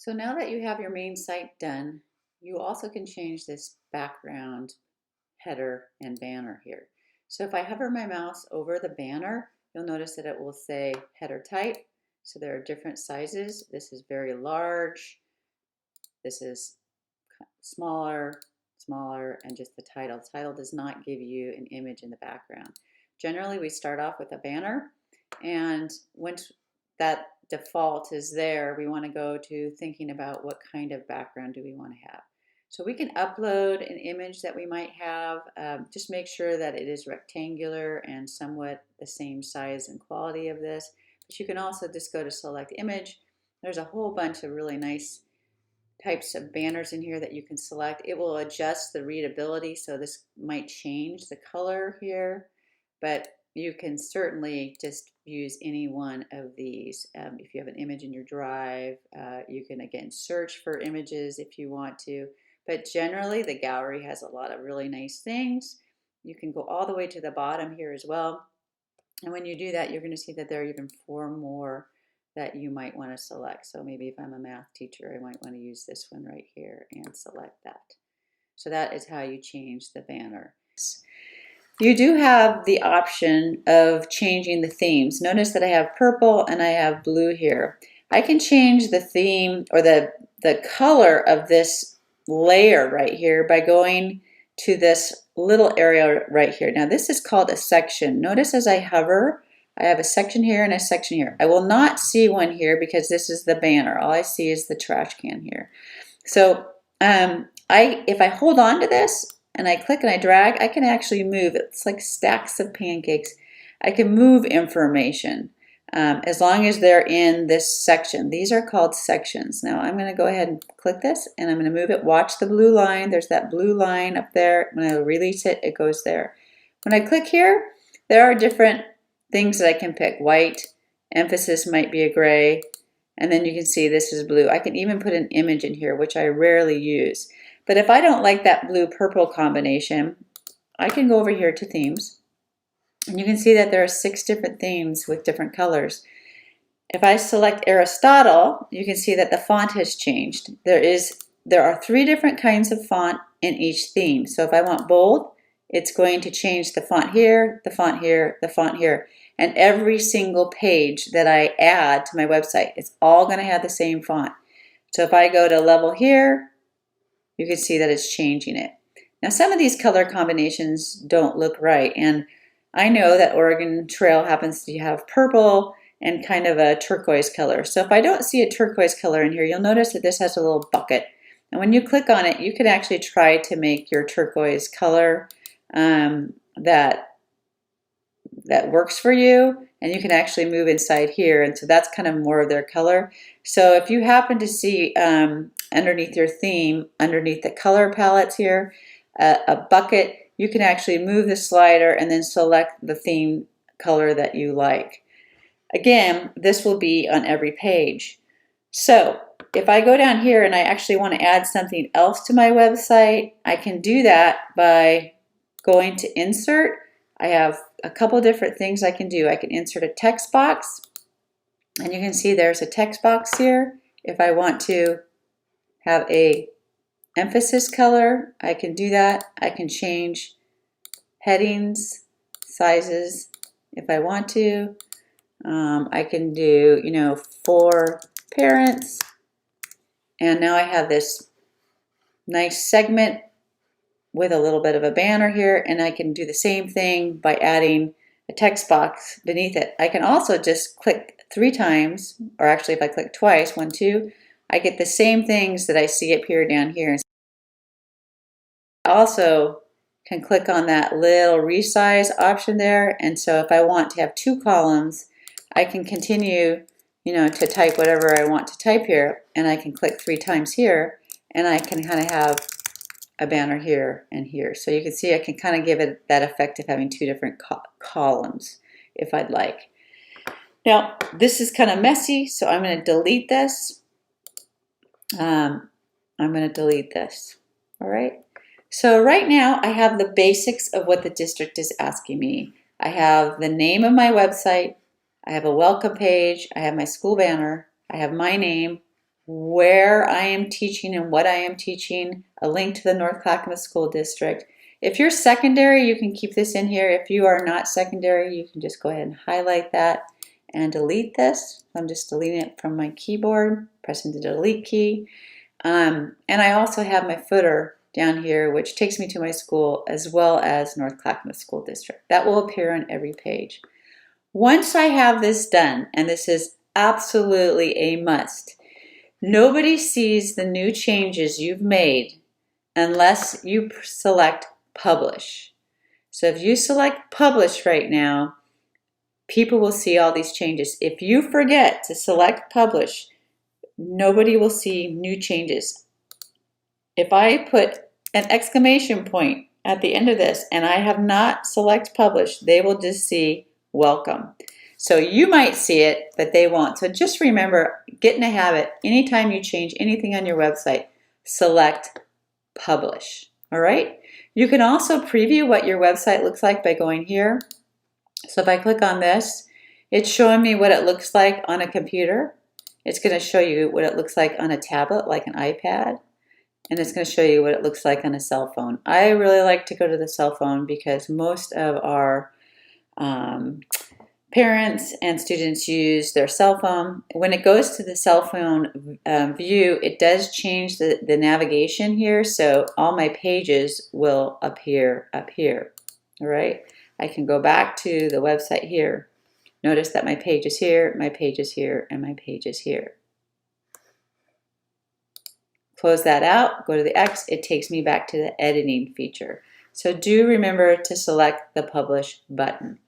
So now that you have your main site done, you also can change this background header and banner here. So if I hover my mouse over the banner, you'll notice that it will say header type. So there are different sizes. This is very large. This is smaller, smaller, and just the title. The title does not give you an image in the background. Generally, we start off with a banner, and once that default is there, we want to go to thinking about what kind of background do we want to have. So we can upload an image that we might have. Just make sure that it is rectangular and somewhat the same size and quality of this. But you can also just go to select image. There's a whole bunch of really nice types of banners in here that you can select. It will adjust the readability, so this might change the color here, but you can certainly just use any one of these. If you have an image in your drive, you can again search for images if you want to, but generally the gallery has a lot of really nice things. You can go all the way to the bottom here as well, and when you do that, you're going to see that there are even 4 more that you might want to select. So maybe if I'm a math teacher, I might want to use this one right here and select that. So that is how you change the banner. You do have the option of changing the themes. Notice that I have purple and I have blue here. I can change the theme or the color of this layer right here by going to this little area right here. Now this is called a section. Notice as I hover, I have a section here and a section here. I will not see one here because this is the banner. All I see is the trash can here. So if I hold on to this and I click and I drag, I can actually move. It's like stacks of pancakes. I can move information as long as they're in this section. These are called sections. Now I'm going to go ahead and click this and I'm going to move it. Watch the blue line. There's that blue line up there. When I release it, it goes there. When I click here, there are different things that I can pick. White, emphasis might be a gray, and then you can see this is blue. I can even put an image in here, which I rarely use. But if I don't like that blue-purple combination, I can go over here to themes, and you can see that there are 6 different themes with different colors. If I select Aristotle, you can see that the font has changed. There are 3 different kinds of font in each theme. So if I want bold, it's going to change the font here, the font here, the font here. And every single page that I add to my website, it's all going to have the same font. So if I go to level here, you can see that it's changing it. Now some of these color combinations don't look right, and I know that Oregon Trail happens to have purple and kind of a turquoise color. So if I don't see a turquoise color in here, you'll notice that this has a little bucket. And when you click on it, you can actually try to make your turquoise color that works for you, and you can actually move inside here, and so that's kind of more of their color. So if you happen to see underneath your theme, underneath the color palettes here, a bucket, you can actually move the slider and then select the theme color that you like. Again, this will be on every page. So if I go down here and I actually want to add something else to my website, I can do that by going to insert. I have a couple different things I can do. I can insert a text box, and you can see there's a text box here. If I want to have a emphasis color, I can do that. I can change headings, sizes if I want to. I can do, for parents, and now I have this nice segment with a little bit of a banner here, and I can do the same thing by adding a text box beneath it. I can also just click 3 times, or actually if I click twice, 1, 2, I get the same things that I see appear down here. I also can click on that little resize option there, and so if I want to have 2 columns, I can continue, to type whatever I want to type here, and I can click 3 times here, and I can kind of have a banner here and here. So you can see I can kind of give it that effect of having 2 different columns if I'd like. Now this is kind of messy, so I'm going to delete this. I'm going to delete this. All right. So right now I have the basics of what the district is asking me. I have the name of my website. I have a welcome page. I have my school banner. I have my name. where I am teaching and what I am teaching, a link to the North Clackamas School District. If you're secondary, you can keep this in here. If you are not secondary, you can just go ahead and highlight that and delete this. I'm just deleting it from my keyboard, pressing the delete key. And I also have my footer down here, which takes me to my school as well as North Clackamas School District. That will appear on every page. Once I have this done, and this is absolutely a must, nobody sees the new changes you've made unless you select publish. So if you select publish right now, people will see all these changes. If you forget to select publish, nobody will see new changes. If I put an exclamation point at the end of this and I have not select publish, they will just see welcome. So you might see it, but they won't. So just remember, get in a habit, anytime you change anything on your website, select publish. All right? You can also preview what your website looks like by going here. So if I click on this, it's showing me what it looks like on a computer. It's going to show you what it looks like on a tablet, like an iPad. And it's going to show you what it looks like on a cell phone. I really like to go to the cell phone because most of our parents and students use their cell phone. When it goes to the cell phone view, it does change the navigation here, so all my pages will appear up here. All right, I can go back to the website here. Notice that my page is here, my page is here, and my page is here. Close that out, go to the X, it takes me back to the editing feature. So do remember to select the publish button.